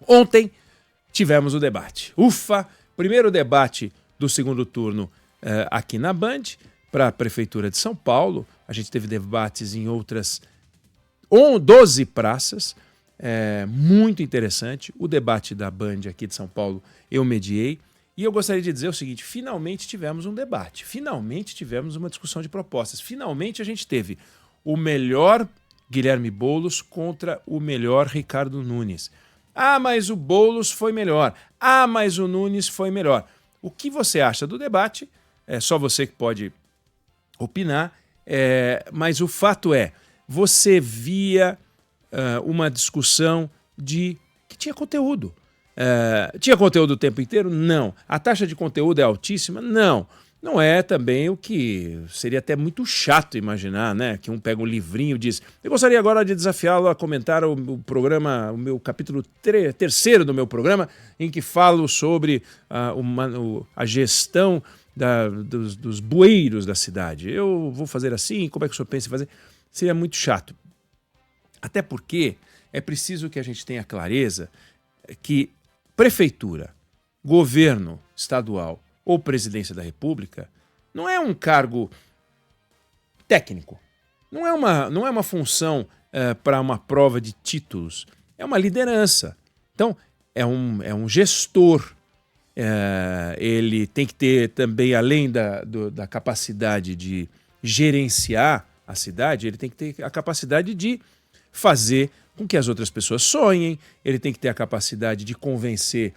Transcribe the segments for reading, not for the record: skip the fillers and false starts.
Ontem tivemos o debate. Ufa! Primeiro debate do segundo turno aqui na Band, para a Prefeitura de São Paulo. A gente teve debates em outras 12 praças. Muito interessante. O debate da Band aqui de São Paulo eu mediei. E eu gostaria de dizer o seguinte, finalmente tivemos um debate. Finalmente tivemos uma discussão de propostas. Finalmente a gente teve o melhor Guilherme Boulos contra o melhor Ricardo Nunes. Ah, mas o Boulos foi melhor. Ah, mas o Nunes foi melhor. O que você acha do debate? É só você que pode opinar. Mas o fato é, você via uma discussão que tinha conteúdo. Tinha conteúdo o tempo inteiro? Não. A taxa de conteúdo é altíssima? Não. Não é também o que seria até muito chato imaginar, né? Que um pega um livrinho e diz: eu gostaria agora de desafiá-lo a comentar o programa, o meu capítulo terceiro do meu programa, em que falo sobre a gestão dos bueiros da cidade. Eu vou fazer assim, como é que o senhor pensa em fazer? Seria muito chato. Até porque é preciso que a gente tenha clareza que prefeitura, governo estadual ou presidência da República não é um cargo técnico, não é uma função para uma prova de títulos, é uma liderança. Então, é um gestor. Ele tem que ter também, além da capacidade de gerenciar a cidade, ele tem que ter a capacidade de fazer com que as outras pessoas sonhem, ele tem que ter a capacidade de convencer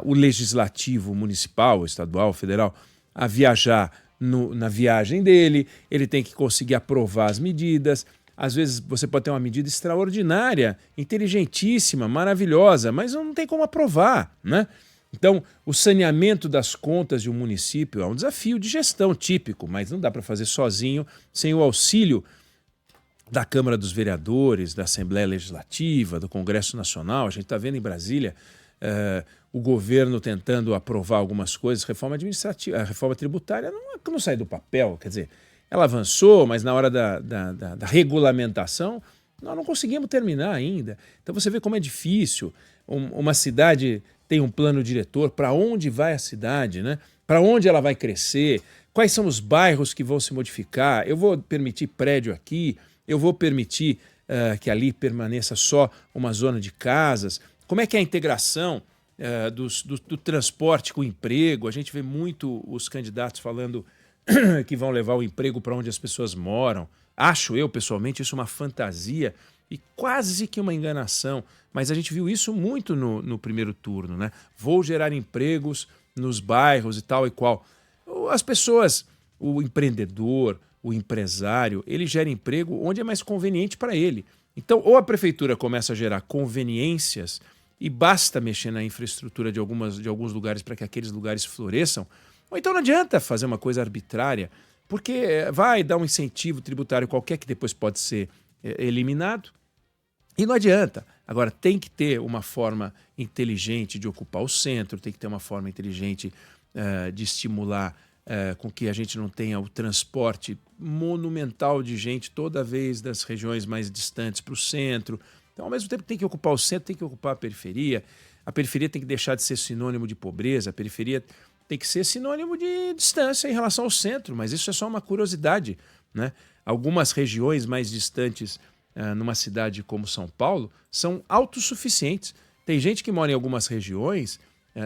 o legislativo municipal, estadual, federal, a viajar na viagem dele, ele tem que conseguir aprovar as medidas. Às vezes você pode ter uma medida extraordinária, inteligentíssima, maravilhosa, mas não tem como aprovar, né? Então, o saneamento das contas de um município é um desafio de gestão típico, mas não dá para fazer sozinho, sem o auxílio da Câmara dos Vereadores, da Assembleia Legislativa, do Congresso Nacional. A gente está vendo em Brasília o governo tentando aprovar algumas coisas, reforma administrativa, a reforma tributária não sai do papel, quer dizer, ela avançou, mas na hora da regulamentação nós não conseguimos terminar ainda. Então você vê como é difícil. Uma cidade tem um plano diretor, para onde vai a cidade, né? Para onde ela vai crescer, quais são os bairros que vão se modificar, eu vou permitir prédio aqui, eu vou permitir que ali permaneça só uma zona de casas. Como é que é a integração do transporte com o emprego? A gente vê muito os candidatos falando que vão levar o emprego para onde as pessoas moram. Acho eu, pessoalmente, isso uma fantasia e quase que uma enganação. Mas a gente viu isso muito no primeiro turno, né? Vou gerar empregos nos bairros e tal e qual. As pessoas, o empreendedor, o empresário, ele gera emprego onde é mais conveniente para ele. Então, ou a prefeitura começa a gerar conveniências e basta mexer na infraestrutura de alguns lugares para que aqueles lugares floresçam, ou então não adianta fazer uma coisa arbitrária, porque vai dar um incentivo tributário qualquer que depois pode ser eliminado e não adianta. Agora, tem que ter uma forma inteligente de ocupar o centro, tem que ter uma forma inteligente de estimular com que a gente não tenha o transporte monumental de gente toda vez das regiões mais distantes para o centro. Então, ao mesmo tempo que tem que ocupar o centro, tem que ocupar a periferia tem que deixar de ser sinônimo de pobreza, a periferia tem que ser sinônimo de distância em relação ao centro, mas isso é só uma curiosidade, né? Algumas regiões mais distantes numa cidade como São Paulo são autossuficientes. Tem gente que mora em algumas regiões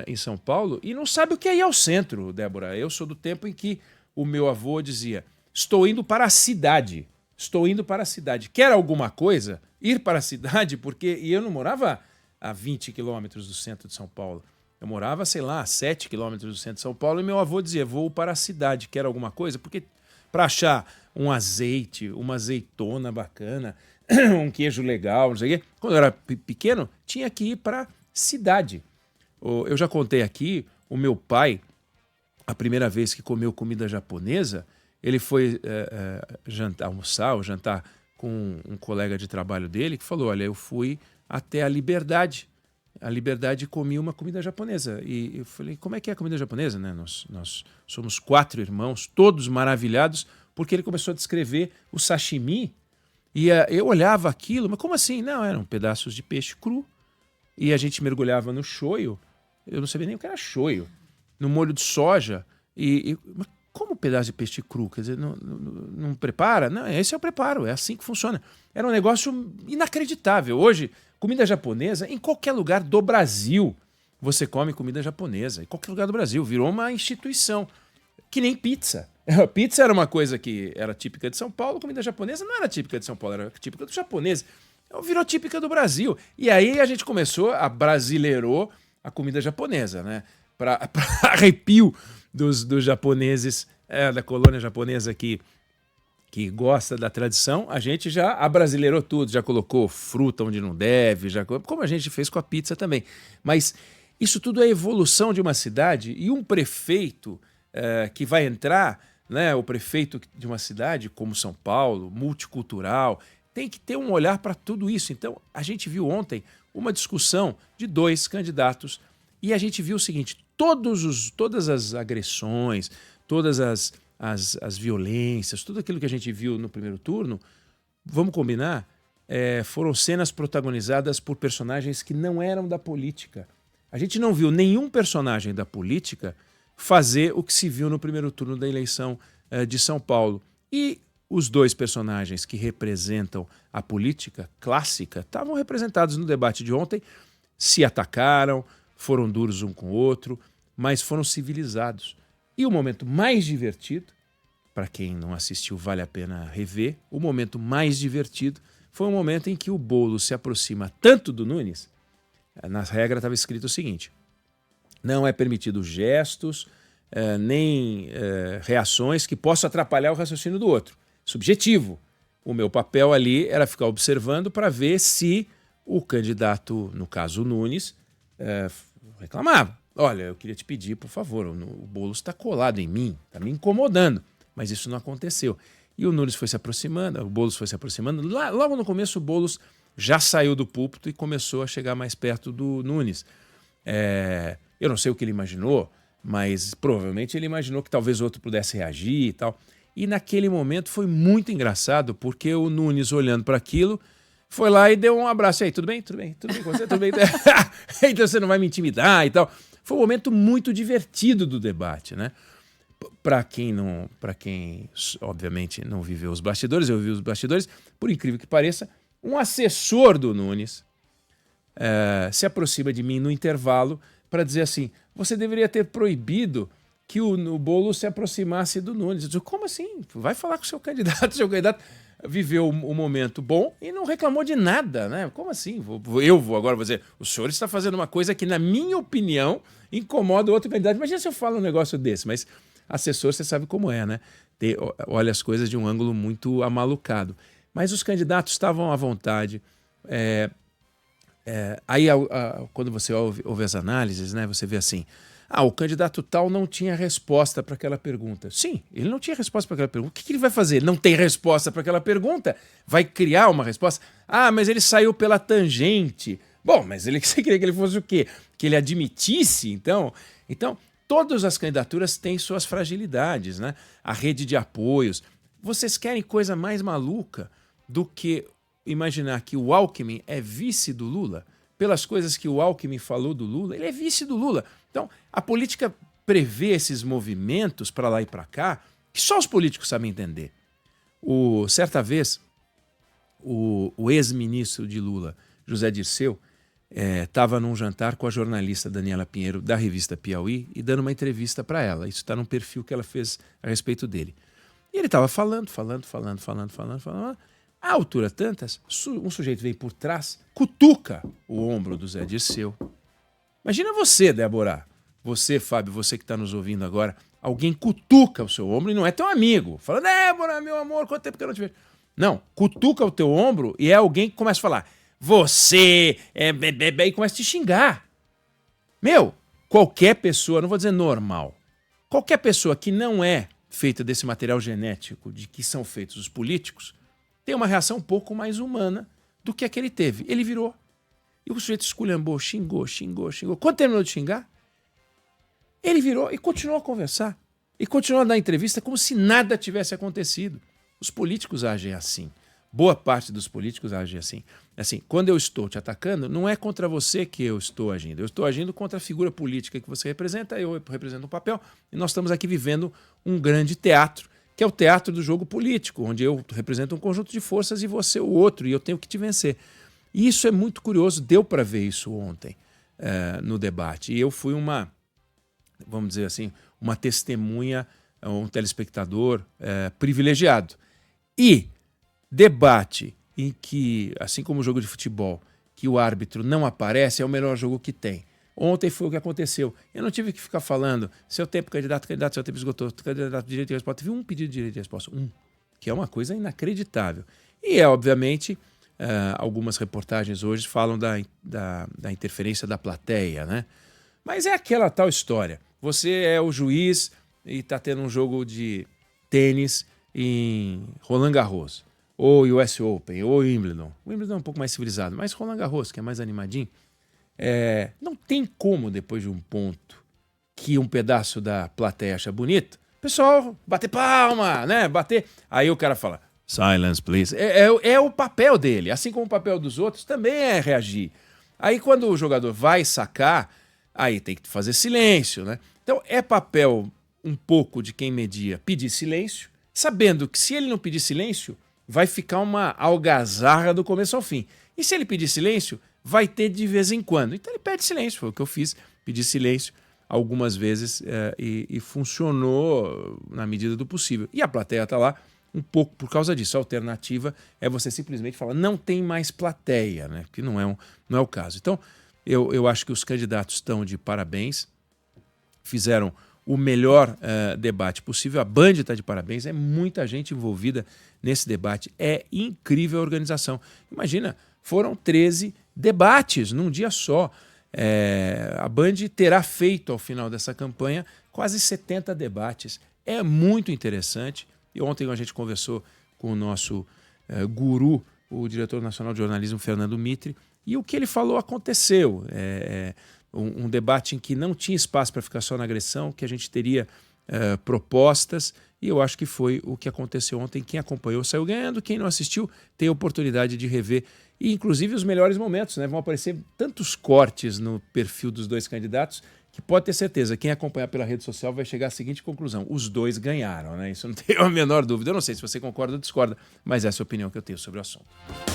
em São Paulo e não sabe o que é ir ao centro, Débora. Eu sou do tempo em que o meu avô dizia: estou indo para a cidade, estou indo para a cidade. Quer alguma coisa? Ir para a cidade, porque... E eu não morava a 20 quilômetros do centro de São Paulo. Eu morava, sei lá, a 7 quilômetros do centro de São Paulo e meu avô dizia: vou para a cidade, quer alguma coisa? Porque para achar um azeite, uma azeitona bacana, um queijo legal, não sei o quê, quando eu era pequeno, tinha que ir para a cidade. Eu já contei aqui, o meu pai, a primeira vez que comeu comida japonesa, ele foi almoçar ou jantar com um colega de trabalho dele que falou: olha, eu fui até a Liberdade e comi uma comida japonesa. E eu falei: como é que é a comida japonesa? Né? Nós somos 4 irmãos, todos maravilhados, porque ele começou a descrever o sashimi. E eu olhava aquilo, mas como assim? Não, eram pedaços de peixe cru e a gente mergulhava no shoyu, eu não sabia nem o que era shoyu, no molho de soja, mas como um pedaço de peixe cru? Quer dizer, não prepara? Não, esse é o preparo, é assim que funciona. Era um negócio inacreditável. Hoje, comida japonesa, em qualquer lugar do Brasil, você come comida japonesa. Em qualquer lugar do Brasil. Virou uma instituição. Que nem pizza. Pizza era uma coisa que era típica de São Paulo, comida japonesa não era típica de São Paulo, era típica dos japoneses. Então, virou típica do Brasil. E aí a gente começou a brasileirou a comida japonesa, né? Para arrepio dos japoneses, da colônia japonesa que gosta da tradição, a gente já abrasileirou tudo, já colocou fruta onde não deve, como a gente fez com a pizza também. Mas isso tudo é evolução de uma cidade e um prefeito que vai entrar, né, o prefeito de uma cidade como São Paulo, multicultural, tem que ter um olhar para tudo isso. Então, a gente viu ontem uma discussão de 2 candidatos e a gente viu o seguinte, todas as agressões, todas as violências, tudo aquilo que a gente viu no primeiro turno, vamos combinar, foram cenas protagonizadas por personagens que não eram da política. A gente não viu nenhum personagem da política fazer o que se viu no primeiro turno da eleição de São Paulo. E os 2 personagens que representam a política clássica estavam representados no debate de ontem, se atacaram, foram duros um com o outro, mas foram civilizados. E o momento mais divertido, para quem não assistiu vale a pena rever, o momento mais divertido foi o momento em que o Boulos se aproxima tanto do Nunes, na regra estava escrito o seguinte, não é permitido gestos, nem reações que possam atrapalhar o raciocínio do outro. Subjetivo. O meu papel ali era ficar observando para ver se o candidato, no caso o Nunes, reclamava. Olha, eu queria te pedir, por favor, o Boulos está colado em mim, está me incomodando. Mas isso não aconteceu. E o Nunes foi se aproximando, o Boulos foi se aproximando. Logo no começo, o Boulos já saiu do púlpito e começou a chegar mais perto do Nunes. Eu não sei o que ele imaginou, mas provavelmente ele imaginou que talvez outro pudesse reagir e tal. E naquele momento foi muito engraçado, porque o Nunes, olhando para aquilo, foi lá e deu um abraço. E aí, tudo bem? Tudo bem? Tudo bem com você? Tudo bem? Então você não vai me intimidar e tal. Foi um momento muito divertido do debate, né? Para quem, obviamente, não viveu os bastidores, eu vi os bastidores, por incrível que pareça, um assessor do Nunes se aproxima de mim no intervalo para dizer assim, você deveria ter proibido que o Boulos se aproximasse do Nunes. Eu disse, como assim? Vai falar com o seu candidato, viveu um momento bom e não reclamou de nada, né? Como assim? Eu vou agora dizer, o senhor está fazendo uma coisa que, na minha opinião, incomoda o outro candidato. Imagina se eu falo um negócio desse, mas assessor, você sabe como é, né? Olha as coisas de um ângulo muito amalucado. Mas os candidatos estavam à vontade. Aí, quando você ouve as análises, né, você vê assim, o candidato tal não tinha resposta para aquela pergunta. Sim, ele não tinha resposta para aquela pergunta. O que ele vai fazer? Ele não tem resposta para aquela pergunta? Vai criar uma resposta? Mas ele saiu pela tangente. Bom, mas você queria que ele fosse o quê? Que ele admitisse, então, todas as candidaturas têm suas fragilidades, né? A rede de apoios. Vocês querem coisa mais maluca do que imaginar que o Alckmin é vice do Lula? Pelas coisas que o Alckmin falou do Lula, ele é vice do Lula. Então, a política prevê esses movimentos para lá e para cá que só os políticos sabem entender. Certa vez, o ex-ministro de Lula, José Dirceu, estava num jantar com a jornalista Daniela Pinheiro, da revista Piauí, e dando uma entrevista para ela. Isso está num perfil que ela fez a respeito dele. E ele estava falando. À altura tantas, um sujeito vem por trás, cutuca o ombro do Zé Dirceu. Imagina você, Débora, você, Fábio, você que está nos ouvindo agora, alguém cutuca o seu ombro e não é teu amigo. Fala, Débora, meu amor, quanto tempo que eu não te vejo? Não, cutuca o teu ombro e é alguém que começa a falar, você e começa a te xingar. Qualquer pessoa, não vou dizer normal, qualquer pessoa que não é feita desse material genético de que são feitos os políticos, tem uma reação um pouco mais humana do que a que ele teve. Ele virou. E o sujeito esculhambou, xingou. Quando terminou de xingar, ele virou e continuou a conversar. E continuou a dar entrevista como se nada tivesse acontecido. Os políticos agem assim. boa parte dos políticos age assim. Assim, quando eu estou te atacando, não é contra você que eu estou agindo. Eu estou agindo contra a figura política que você representa, eu represento um papel, e nós estamos aqui vivendo um grande teatro, que é o teatro do jogo político, onde eu represento um conjunto de forças e você o outro, e eu tenho que te vencer. E isso é muito curioso, deu para ver isso ontem no debate. E eu fui vamos dizer assim, uma testemunha, um telespectador privilegiado. E debate em que, assim como o jogo de futebol, que o árbitro não aparece, é o melhor jogo que tem. Ontem foi o que aconteceu. Eu não tive que ficar falando seu tempo, candidato, seu tempo esgotou, candidato, direito de resposta. Teve um pedido de direito de resposta, que é uma coisa inacreditável. E obviamente, algumas reportagens hoje falam da interferência da plateia, né? Mas é aquela tal história. Você é o juiz e está tendo um jogo de tênis em Roland Garros, ou US Open, ou Wimbledon. O Wimbledon é um pouco mais civilizado, mas Roland Garros, que é mais animadinho, não tem como, depois de um ponto que um pedaço da plateia acha bonito, o pessoal bater palma, né? Bater. Aí o cara fala, silence, please. É o papel dele, assim como o papel dos outros também é reagir. Aí quando o jogador vai sacar, aí tem que fazer silêncio, né? Então é papel um pouco de quem media pedir silêncio, sabendo que se ele não pedir silêncio, vai ficar uma algazarra do começo ao fim. E se ele pedir silêncio, vai ter de vez em quando. Então ele pede silêncio, foi o que eu fiz, pedi silêncio algumas vezes e funcionou na medida do possível. E a plateia está lá um pouco por causa disso. A alternativa é você simplesmente falar, não tem mais plateia, né? Que não é o caso. Então, eu acho que os candidatos estão de parabéns, fizeram o melhor debate possível. A Band está de parabéns, é muita gente envolvida nesse debate. É incrível a organização. Imagina, foram 13 debates num dia só. A Band terá feito, ao final dessa campanha, quase 70 debates. É muito interessante. E ontem a gente conversou com o nosso guru, o diretor nacional de jornalismo, Fernando Mitre, e o que ele falou aconteceu. Um debate em que não tinha espaço para ficar só na agressão, que a gente teria propostas, e eu acho que foi o que aconteceu ontem. Quem acompanhou saiu ganhando, quem não assistiu tem a oportunidade de rever, e inclusive os melhores momentos, né? Vão aparecer tantos cortes no perfil dos dois candidatos, que pode ter certeza, quem acompanhar pela rede social vai chegar à seguinte conclusão, os dois ganharam, né? Isso não tem a menor dúvida. Eu não sei se você concorda ou discorda, mas essa é a opinião que eu tenho sobre o assunto.